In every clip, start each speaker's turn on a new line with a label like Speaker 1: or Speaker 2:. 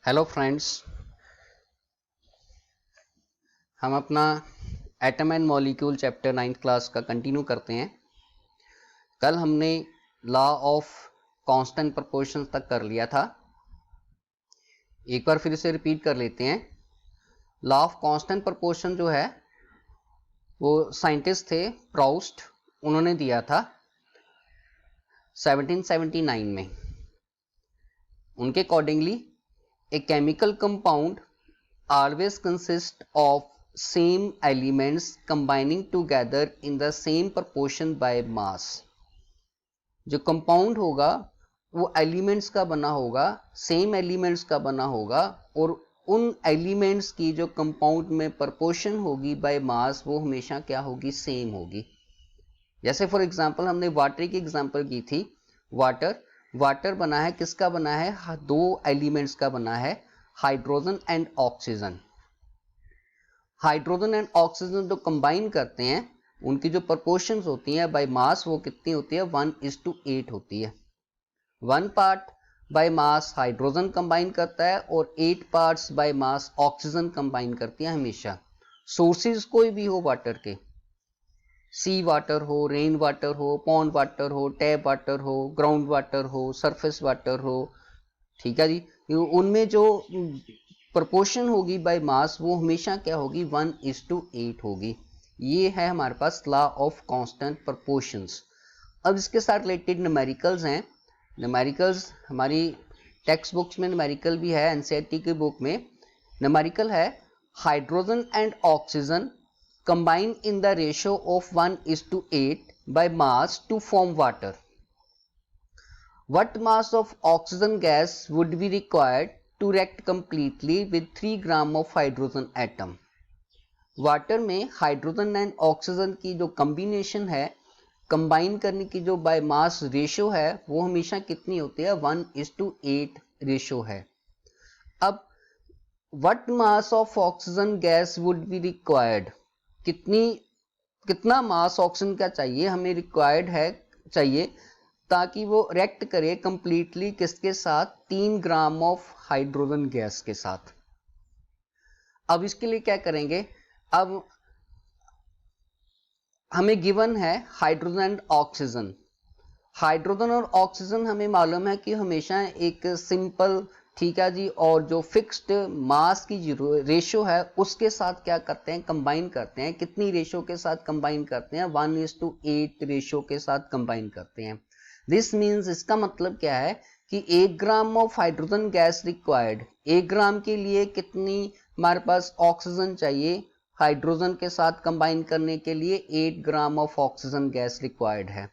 Speaker 1: Hello friends, हम अपना atom and molecule chapter 9th class का कंटिन्यू करते हैं। कल हमने लॉ ऑफ कांस्टेंट प्रोपोर्शन तक कर लिया था। एक बार फिर से रिपीट कर लेते हैं। लॉ ऑफ कांस्टेंट प्रोपोर्शन जो है वो साइंटिस्ट थे प्राउस्ट, उन्होंने दिया था 1779 में। उनके accordingly a chemical compound always consist of same elements combining together in the same proportion by mass। जो कंपाउंड होगा वो एलिमेंट्स का बना होगा, सेम एलिमेंट्स का बना होगा, और उन एलिमेंट्स की जो कंपाउंड में प्रपोर्शन होगी बाय मास वो हमेशा क्या होगी, सेम होगी। जैसे फॉर एग्जांपल हमने वाटर की एग्जांपल की थी। वाटर बना है, किसका बना है, दो एलिमेंट्स का बना है, hydrogen and oxygen. Hydrogen and oxygen जो कंबाइन करते हैं उनकी जो प्रोपोर्शंस होती हैं बाय मास वो कितनी होती है, 1:8 होती है। 1 part by mass hydrogen combine करता है और 8 parts by mass oxygen combine करती है हमेशा। सोर्सेज कोई भी हो वाटर के, सी वाटर हो, रेन वाटर हो, पॉन्ड वाटर हो, टैप वाटर हो, ग्राउंड वाटर हो, सरफेस वाटर हो, ठीक है जी, उनमें जो प्रोपोर्शन होगी बाय मास वो हमेशा क्या होगी, 1:8 होगी। ये है हमारे पास लॉ ऑफ कांस्टेंट प्रोपोर्शंस। अब इसके साथ रिलेटेड न्यूमेरिकल्स हैं। न्यूमेरिकल्स हमारी टेक्स्ट बुक्स में न्यूमेरिकल भी है, एनसीईआरटी की बुक में न्यूमेरिकल है, hydrogen and oxygen combine in the ratio of 1:8 by mass to form water. What mass of oxygen gas would be required to react completely with 3 gram of hydrogen atom? Water में hydrogen and oxygen की जो combination है, combine करने की जो by mass ratio है वो हमेशा कितनी होती है, 1:8 रेशियो है। अब what mass of oxygen gas would be required, कितना मास ऑक्सीजन का चाहिए, हमें रिक्वायर्ड है चाहिए ताकि वो रिएक्ट करे कंप्लीटली किसके साथ, 3 ग्राम ऑफ हाइड्रोजन गैस के साथ। अब इसके लिए क्या करेंगे, अब हमें गिवन है हाइड्रोजन एंड ऑक्सीजन। हाइड्रोजन और ऑक्सीजन हमें मालूम है कि हमेशा एक सिंपल, ठीक है जी, और जो फिक्स्ड मास की रेशियो है उसके साथ क्या करते हैं, कंबाइन करते हैं। कितनी रेशियो के साथ कंबाइन करते हैं, 1:8 रेशियो के साथ कंबाइन करते हैं। दिस मीन्स, इसका मतलब क्या है कि 1 ग्राम ऑफ हाइड्रोजन गैस रिक्वायर्ड, 1 ग्राम के लिए कितनी हमारे पास ऑक्सीजन चाहिए, हाइड्रोजन के साथ कंबाइन करने के लिए 8 ग्राम ऑफ ऑक्सीजन गैस रिक्वायर्ड है।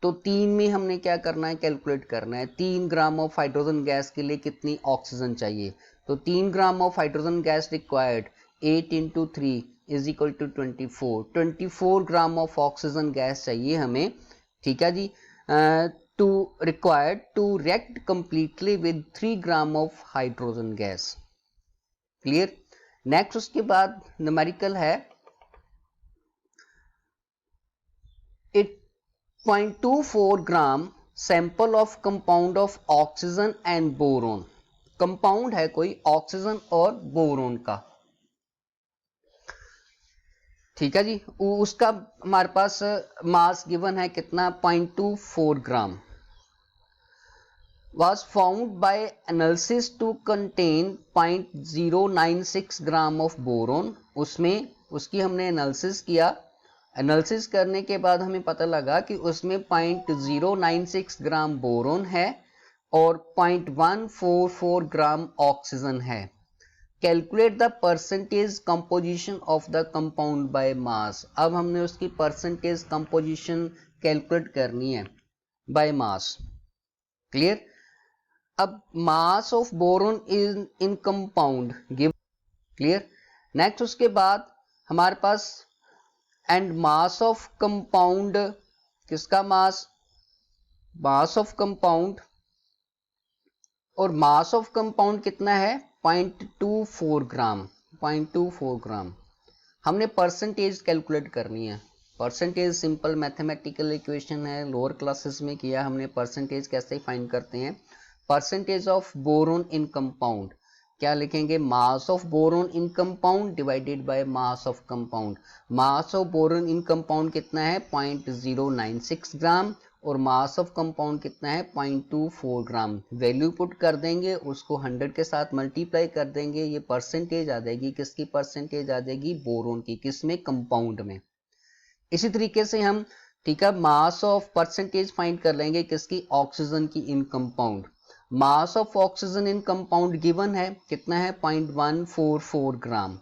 Speaker 1: तो 3 में हमने क्या करना है, कैलकुलेट करना है 3 ग्राम ऑफ हाइड्रोजन गैस के लिए कितनी ऑक्सीजन चाहिए। तो 3 gram of hydrogen gas required 8 × 3 = 24 gram of oxygen gas चाहिए हमें, ठीक है जी, to required to react completely with 3 gram of hydrogen gas. Clear. Next उसके बाद न्यूमेरिकल है 0.24 gram sample of compound of oxygen and boron. Compound है कोई ऑक्सीजन और बोरोन का, ठीक है जी, उसका हमारे पास मास गिवन है कितना, 0.24 ग्राम। was found by analysis to contain 0.096 gram of boron. उसमें उसकी हमने एनालिसिस किया, एनालिसिस करने के बाद हमें पता लगा कि उसमें 0.096 ग्राम बोरोन है और 0.144 ग्राम ऑक्सीजन है। Calculate the percentage composition of the compound by mass. अब हमने उसकी परसेंटेज कंपोजिशन कैलकुलेट करनी है बाय मास। क्लियर। अब mass of boron in compound give, clear. Next उसके बाद हमारे पास एंड मास ऑफ कंपाउंड, किसका मास, मास ऑफ कंपाउंड, और मास ऑफ कंपाउंड कितना है, 0.24 ग्राम। 0.24 ग्राम हमने परसेंटेज कैलकुलेट करनी है। परसेंटेज सिंपल मैथमेटिकल इक्वेशन है, लोअर क्लासेस में किया हमने। परसेंटेज कैसे फाइंड करते हैं, percentage of boron in compound, क्या लिखेंगे, mass of boron in compound divided by mass of compound. Mass of boron in compound कितना है 0.096 ग्राम और मास ऑफ कंपाउंड कितना है 0.24 ग्राम। वैल्यू पुट कर देंगे, उसको 100 के साथ मल्टीप्लाई कर देंगे, ये परसेंटेज आ जाएगी, किसकी परसेंटेज आ जाएगी, बोरोन की, किसमें, कंपाउंड में। इसी तरीके से हम, ठीक है, मास ऑफ परसेंटेज फाइंड कर लेंगे किसकी, ऑक्सीजन की in compound. Mass of oxygen in compound given है, कितना है 0.144 ग्राम,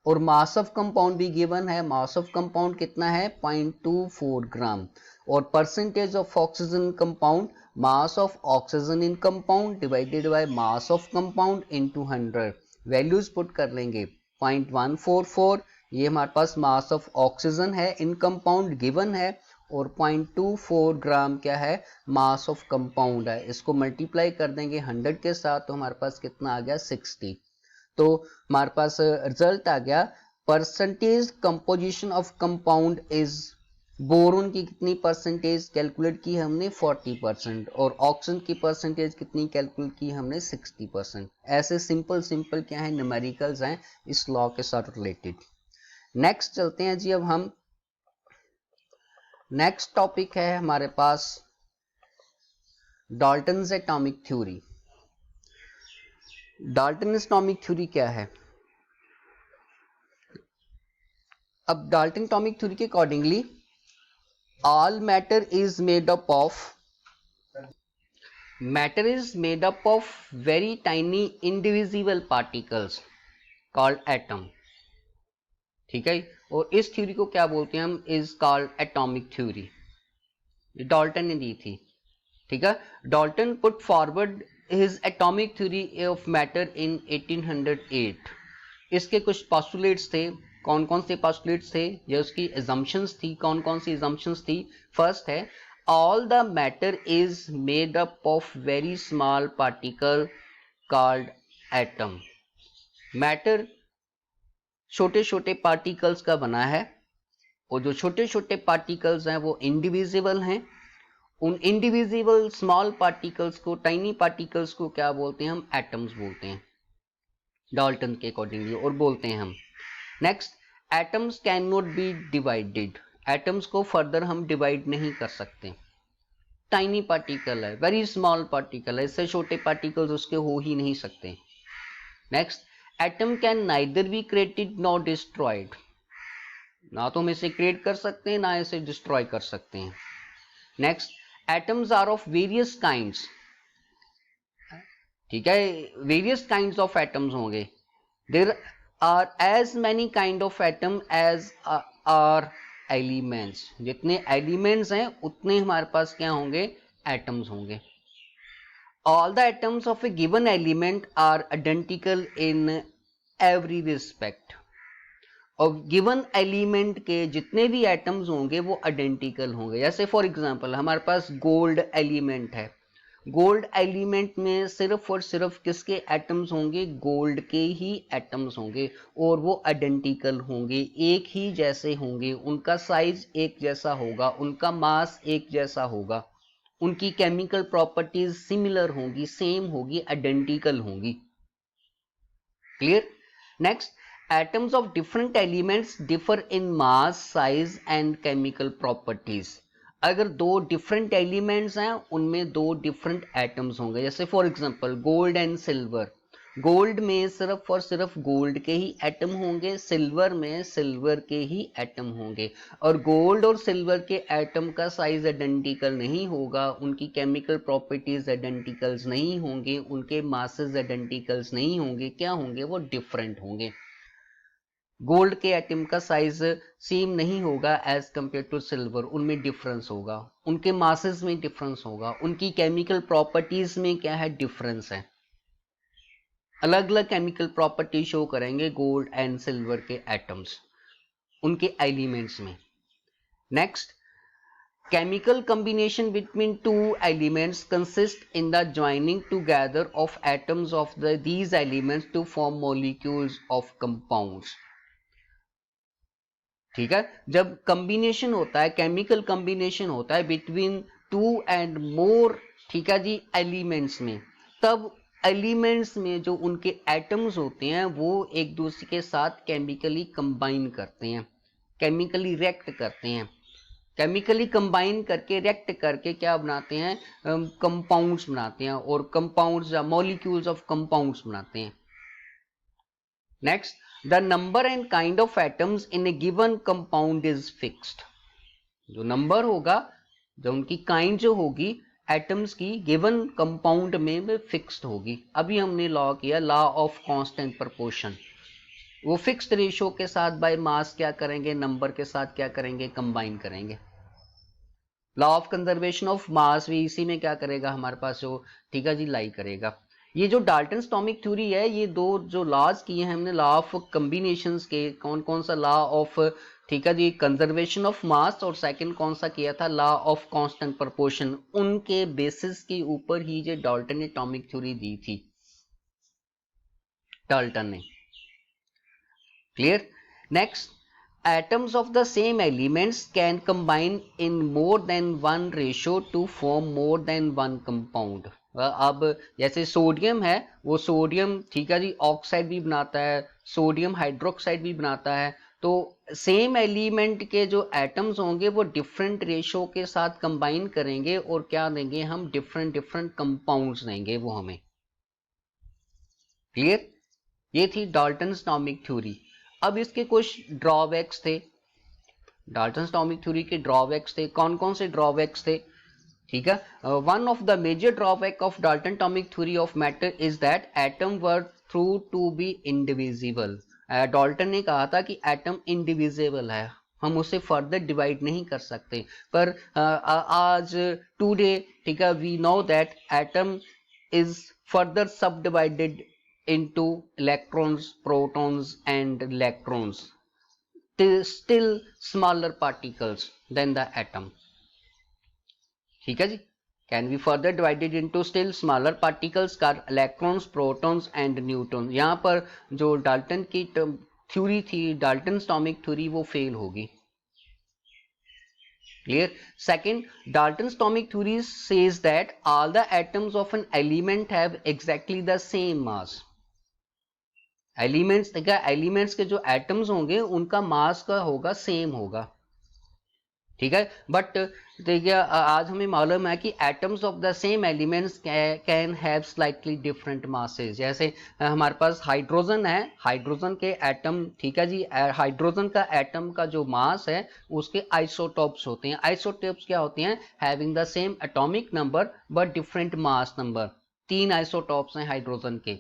Speaker 1: और मास ऑफ कंपाउंड भी गिवन है, मास ऑफ कंपाउंड कितना है 0.24 ग्राम, और percentage of oxygen compound, mass of oxygen in compound divided by mass of compound into 100। Values put कर लेंगे 0.144, ये हमारे पास मास ऑफ ऑक्सीजन है इन कंपाउंड गिवन है, और 0.24 ग्राम क्या है, मास ऑफ कंपाउंड है। इसको मल्टीप्लाई कर देंगे 100 के साथ, तो हमारे पास कितना आ गया 60। तो हमारे पास रिजल्ट आ गया, percentage composition of compound is, boron की कितनी परसेंटेज कैलकुलेट की हमने 40%, और ऑक्सीजन की परसेंटेज कितनी कैलकुलेट की हमने 60%। ऐसे सिंपल सिंपल क्या है, न्यूमेरिकल्स हैं इस लॉ के साथ रिलेटेड। नेक्स्ट चलते हैं जी, अब हम नेक्स्ट टॉपिक है हमारे पास Dalton's atomic theory. Dalton atomic theory क्या है, अब डाल्टन एटॉमिक थ्योरी के accordingly all matter is made up of very tiny indivisible particles called atom, ठीक है। और इस थ्योरी को क्या बोलते हैं हम, is called atomic theory. Dalton ने दी थी, ठीक है। Dalton put forward his atomic theory of matter in 1808। इसके कुछ पॉस्टुलेट्स थे, कौन कौन से पॉस्टुलेट्स थे, या उसकी assumptions थी, कौन कौन सी assumptions थी। फर्स्ट है, all the matter is made up of very small particle called atom. Matter छोटे छोटे पार्टिकल्स का बना है, और जो छोटे छोटे पार्टिकल्स हैं वो इंडिविजिबल हैं। उन इंडिविजिबल स्मॉल पार्टिकल्स को, टाइनी पार्टिकल्स को क्या बोलते हैं हम, एटम्स बोलते हैं डाल्टन के अकॉर्डिंगली, और बोलते हैं हम। Next, atoms can not be divided, atoms को फर्दर हम डिवाइड नहीं कर सकते। टाइनी पार्टिकल है, वेरी स्मॉल पार्टिकल है, इससे छोटे पार्टिकल्स उसके हो ही नहीं सकते। Next, atom can neither be created not destroyed, ना तो हम इसे क्रिएट कर सकते हैं ना इसे डिस्ट्रॉय कर सकते हैं। Next, atoms are of various kinds, ठीक है, वेरियस काइंड्स ऑफ एटम्स होंगे। There are as many kind of atom as are elements, जितने एलिमेंट्स हैं उतने हमारे पास क्या होंगे, एटम्स होंगे। All the atoms of a given element are identical in every respect, और गिवन एलिमेंट के जितने भी एटम्स होंगे वो आइडेंटिकल होंगे। जैसे फॉर एग्जांपल हमारे पास गोल्ड एलिमेंट है, गोल्ड एलिमेंट में सिर्फ और सिर्फ किसके एटम्स होंगे, गोल्ड के ही एटम्स होंगे, और वो आइडेंटिकल होंगे, एक ही जैसे होंगे, उनका साइज एक जैसा होगा, उनका मास एक जैसा होगा, उनकी केमिकल प्रॉपर्टीज सिमिलर होंगी, सेम होगी, आइडेंटिकल होंगी। Clear. Next, atoms of different elements differ in mass, size and chemical properties। अगर दो डिफरेंट एलिमेंट्स हैं उनमें दो डिफरेंट एटम्स होंगे। जैसे for example gold and silver, gold में सिर्फ और सिर्फ गोल्ड के ही एटम होंगे, सिल्वर में सिल्वर के ही एटम होंगे, और गोल्ड और सिल्वर के एटम का साइज आइडेंटिकल नहीं होगा, उनकी केमिकल प्रॉपर्टीज आइडेंटिकल्स नहीं होंगे, उनके मासेस आइडेंटिकल्स नहीं होंगे, क्या होंगे, वो डिफरेंट होंगे। गोल्ड के एटम का साइज सेम नहीं होगा एज कंपेयर टू सिल्वर, उनमें डिफरेंस होगा, उनके मासेस में डिफरेंस होगा, उनकी केमिकल प्रॉपर्टीज में क्या है, डिफरेंस है, अलग अलग केमिकल प्रॉपर्टी शो करेंगे गोल्ड एंड सिल्वर के एटम्स उनके एलिमेंट्स में। Next, chemical combination between two elements consist in the joining together of atoms of these elements to form molecules of compounds। ठीक है, जब कॉम्बिनेशन होता है, केमिकल कॉम्बिनेशन होता है बिटवीन टू एंड मोर, ठीक है जी, एलिमेंट्स में, तब एलिमेंट्स में जो उनके एटम्स होते हैं वो एक दूसरे के साथ केमिकली कंबाइन करते हैं, केमिकली रिएक्ट करते हैं, केमिकली कंबाइन करके रिएक्ट करके क्या बनाते हैं, कंपाउंड्स बनाते हैं, और कंपाउंड्स या मॉलिक्यूल्स ऑफ कंपाउंड्स बनाते हैं। Next, the number and kind of atoms in A given compound is fixed. जो नंबर होगा, जो उनकी काइंड जो होगी एटम्स की गिवन कंपाउंड में फिक्स्ड होगी। अभी हमने लॉ किया लॉ ऑफ कांस्टेंट प्रोपोर्शन, वो फिक्स्ड रेशियो के साथ बाय मास क्या करेंगे, नंबर के साथ क्या करेंगे, कंबाइन करेंगे। Law of conservation of mass भी इसी में क्या करेगा हमारे पास, जो ठीक है जी लाई करेगा। ये जो डाल्टन्स एटॉमिक थ्योरी है, ये दो जो लॉज किए हैं हमने लॉ ऑफ कॉम्बिनेशंस के, कौन कौन सा, लॉ ऑफ ठीक है जी कंजर्वेशन ऑफ मास, और सेकंड कौन सा किया था, लॉ ऑफ कांस्टेंट प्रोपोर्शन। उनके बेसिस के ऊपर ही जो डाल्टन ने एटॉमिक थ्योरी दी थी, डाल्टन ने। Clear. Next, atoms of the same elements can combine in more than one ratio to form more than one compound। अब जैसे सोडियम है, वो सोडियम ठीक है जी ऑक्साइड भी बनाता है, सोडियम हाइड्रोक्साइड भी बनाता है। तो सेम एलिमेंट के जो एटम्स होंगे वो डिफरेंट रेशियो के साथ कंबाइन करेंगे और क्या देंगे हम, डिफरेंट डिफरेंट कंपाउंड्स देंगे वो हमें। क्लियर। ये थी डाल्टन्स एटॉमिक थ्योरी। अब इसके कुछ ड्रॉबैक्स थे, डाल्टन्स एटॉमिक थ्योरी के ड्रॉबैक्स थे। कौन कौन से ड्रॉबैक्स थे, ठीक है। One of the major drawback of Dalton atomic theory of matter is that atom were thought to be indivisible. Dalton ने कहा था कि एटम इंडिविजिबल है, हम उसे फर्दर डिवाइड नहीं कर सकते। पर आज टुडे ठीक है we know that atom is further subdivided into electrons, protons and electrons, still smaller particles than the atom। ठीक है जी, can be further divided into still smaller particles का electrons, protons and न्यूट्रॉन। यहां पर जो Dalton की theory थी, Dalton atomic theory, वो fail होगी। Clear। Second, Dalton's atomic theory says that all the atoms of an element have exactly the same mass। Elements देखा, elements के जो एटम्स होंगे उनका मास का होगा सेम होगा, ठीक है। बट देखिए आज हमें मालूम है कि atoms of the same elements can have slightly different masses. जैसे हमारे पास हाइड्रोजन है, हाइड्रोजन के एटम ठीक है जी, हाइड्रोजन का एटम का जो मास है उसके आइसोटॉप्स होते हैं। आइसोटॉप्स क्या होते हैं, having the same atomic number but different mass number. 3 isotopes हैं हाइड्रोजन के,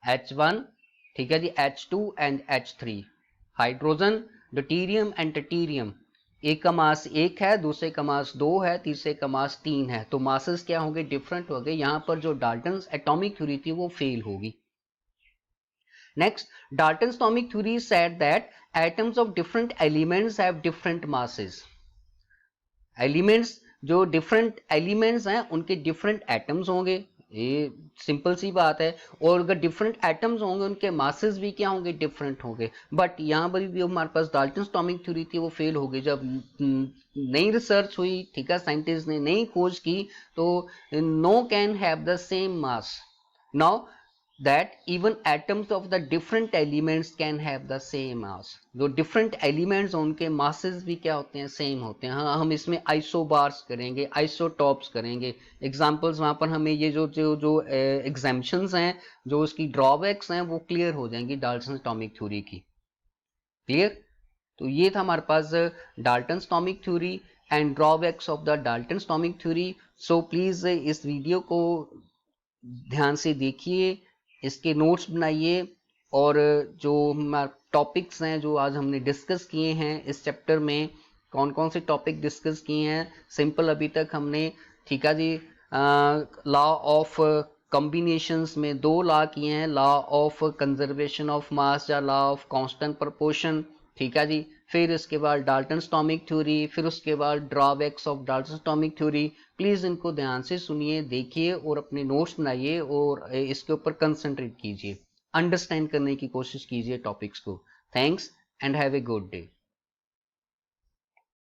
Speaker 1: H1 ठीक है जी, H2 and H3। Hydrogen, deuterium and tritium, एक का मास 1 है, दूसरे का मास 2 है, तीसरे का मास 3 है। तो मासेस क्या होंगे, डिफरेंट हो गए। यहां पर जो डाल्टन्स एटॉमिक थ्योरी थी वो फेल होगी। Next, Dalton's atomic theory said that atoms of different elements have different masses. Elements जो डिफरेंट एलिमेंट्स हैं उनके डिफरेंट एटम्स होंगे, ये सिंपल सी बात है। और अगर डिफरेंट एटम्स होंगे उनके मासेस भी क्या होंगे, डिफरेंट होंगे। बट यहाँ पर भी हमारे पास डाल्टन एटॉमिक थ्योरी थी वो फेल हो गई। जब नई रिसर्च हुई, ठीक है, साइंटिस्ट ने नई खोज की, तो no can have the same mass. Now that even atoms of the different elements can have the same mass। जो different elements उनके masses भी क्या होते हैं, same होते हैं। हाँ, हम इसमें isobars करेंगे, isotopes करेंगे, examples वहाँ पर हमें ये जो exemptions हैं, जो उसकी drawbacks हैं, वो clear हो जाएंगी डाल्टन एटॉमिक थ्योरी की। clear। तो ये था हमारे पास Dalton atomic theory and drawbacks of the Dalton atomic theory. So please इस वीडियो को ध्यान से देखिए, इसके नोट्स बनाइए, और जो टॉपिक्स हैं जो आज हमने डिस्कस किए हैं इस चैप्टर में, कौन कौन से टॉपिक डिस्कस किए हैं। सिंपल अभी तक हमने ठीक है जी लॉ ऑफ कॉम्बिनेशंस में 2 लॉ किए हैं, law of conservation of mass या लॉ ऑफ कांस्टेंट प्रोपोर्शन, ठीक है जी। फिर इसके बाद डाल्टन एटॉमिक थ्योरी, फिर उसके बाद drawbacks of Dalton atomic theory. Please इनको ध्यान से सुनिए, देखिए और अपने नोट्स बनाइए और इसके ऊपर कंसंट्रेट कीजिए, अंडरस्टैंड करने की कोशिश कीजिए टॉपिक्स को। Thanks and have a good day.